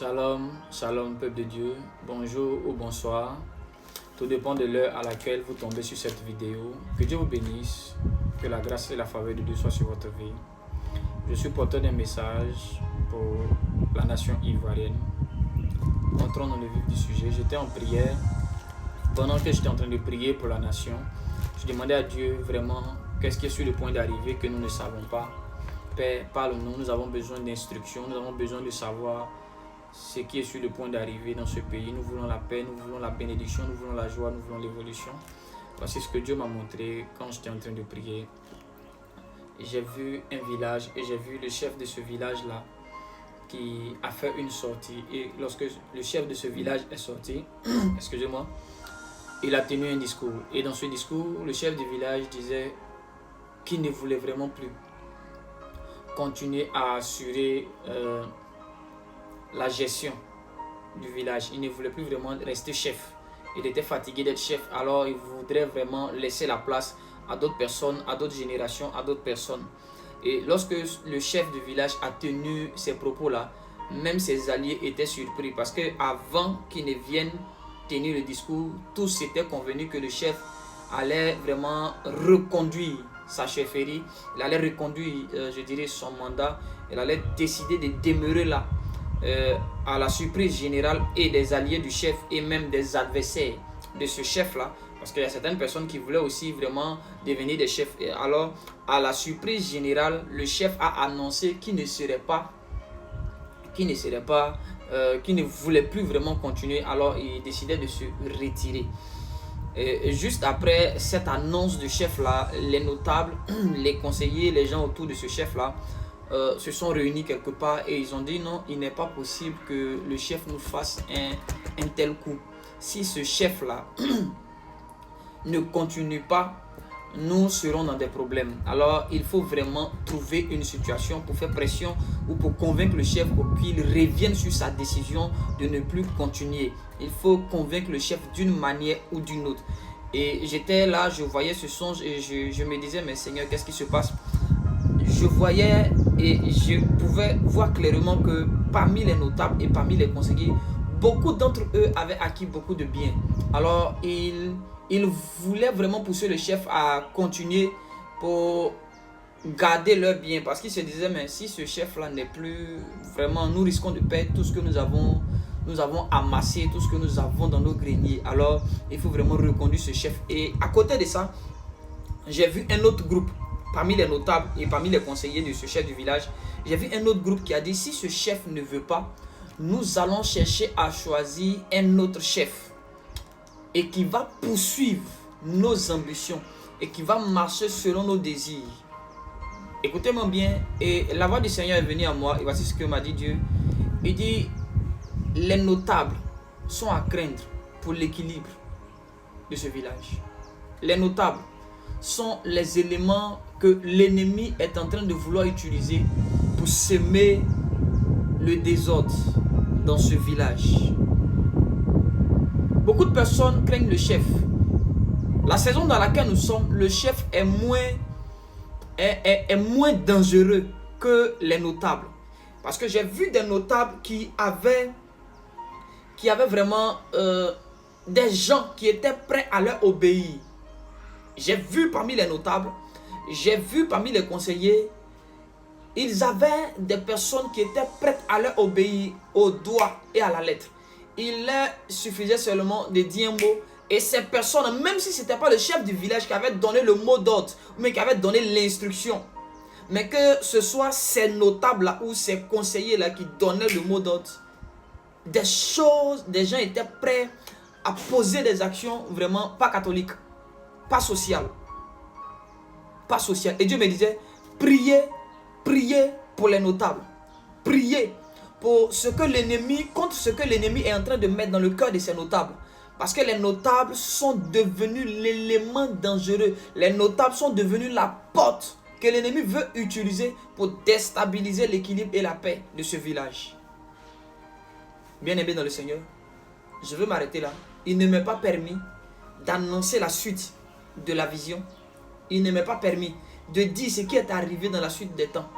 Shalom, shalom peuple de Dieu, bonjour ou bonsoir. Tout dépend de l'heure à laquelle vous tombez sur cette vidéo. Que Dieu vous bénisse, que la grâce et la faveur de Dieu soient sur votre vie. Je suis porteur d'un message pour la nation ivoirienne. Entrons dans le vif du sujet. J'étais en prière. Pendant que j'étais en train de prier pour la nation, je demandais à Dieu vraiment qu'est-ce qui est sur le point d'arriver que nous ne savons pas. Père, parle-nous, nous avons besoin d'instructions, nous avons besoin de savoir ce qui est sur le point d'arriver dans ce pays. Nous voulons la paix, nous voulons la bénédiction, nous voulons la joie, nous voulons l'évolution. Voici ce que Dieu m'a montré quand j'étais en train de prier. J'ai vu un village et j'ai vu le chef de ce village-là qui a fait une sortie. Et lorsque le chef de ce village est sorti, excusez-moi, il a tenu un discours. Et dans ce discours, le chef du village disait qu'il ne voulait vraiment plus continuer à assurer la gestion du village. Il ne voulait plus vraiment rester chef. Il était fatigué d'être chef, alors il voudrait vraiment laisser la place à d'autres personnes, à d'autres générations, à d'autres personnes. Et lorsque le chef du village a tenu ces propos-là, même ses alliés étaient surpris parce que avant qu'il ne vienne tenir le discours, tous s'étaient convenus que le chef allait vraiment reconduire sa chefferie, il allait reconduire, je dirais, son mandat, il allait décider de demeurer là, à la surprise générale et des alliés du chef et même des adversaires de ce chef-là, parce qu'il y a certaines personnes qui voulaient aussi vraiment devenir des chefs. Et alors, à la surprise générale, le chef a annoncé qu'il ne voulait plus vraiment continuer, alors il décidait de se retirer. Et juste après cette annonce du chef-là, les notables, les conseillers, les gens autour de ce chef-là se sont réunis quelque part et ils ont dit non, il n'est pas possible que le chef nous fasse un tel coup. Si ce chef-là ne continue pas, nous serons dans des problèmes. Alors il faut vraiment trouver une situation pour faire pression ou pour convaincre le chef pour qu'il revienne sur sa décision de ne plus continuer. Il faut convaincre le chef d'une manière ou d'une autre. Et j'étais là, je voyais ce songe et je me disais, mais Seigneur, qu'est-ce qui se passe? Je voyais et je pouvais voir clairement que parmi les notables et parmi les conseillers, beaucoup d'entre eux avaient acquis beaucoup de biens. Alors il voulait vraiment pousser le chef à continuer pour garder leurs biens, parce qu'il se disait, mais si ce chef-là n'est plus vraiment, nous risquons de perdre tout ce que nous avons amassé, tout ce que nous avons dans nos greniers. Alors il faut vraiment reconduire ce chef. Et à côté de ça, j'ai vu un autre groupe parmi les notables et parmi les conseillers de ce chef du village. J'ai vu un autre groupe qui a dit, si ce chef ne veut pas, nous allons chercher à choisir un autre chef et qui va poursuivre nos ambitions et qui va marcher selon nos désirs. Écoutez-moi bien, et la voix du Seigneur est venue à moi, et voici ce que m'a dit Dieu. Il dit, les notables sont à craindre pour l'équilibre de ce village. Les notables sont les éléments que l'ennemi est en train de vouloir utiliser pour semer le désordre dans ce village. Beaucoup de personnes craignent le chef. La saison dans laquelle nous sommes, le chef est moins dangereux que les notables. Parce que j'ai vu des notables qui avaient vraiment des gens qui étaient prêts à leur obéir. J'ai vu parmi les notables, j'ai vu parmi les conseillers, ils avaient des personnes qui étaient prêtes à leur obéir au doigt et à la lettre. Il leur suffisait seulement de dire un mot. Et ces personnes, même si ce n'était pas le chef du village qui avait donné le mot d'ordre, mais qui avait donné l'instruction, mais que ce soit ces notables-là ou ces conseillers-là qui donnaient le mot d'ordre, des gens étaient prêts à poser des actions vraiment pas catholiques, pas sociales. Pas sociales. Et Dieu me disait, priez pour les notables. Priez pour ce que l'ennemi, contre ce que l'ennemi est en train de mettre dans le cœur de ces notables. Parce que les notables sont devenus l'élément dangereux. Les notables sont devenus la porte que l'ennemi veut utiliser pour déstabiliser l'équilibre et la paix de ce village. Bien-aimé dans le Seigneur, je veux m'arrêter là. Il ne m'est pas permis d'annoncer la suite de la vision. Il ne m'est pas permis de dire ce qui est arrivé dans la suite des temps.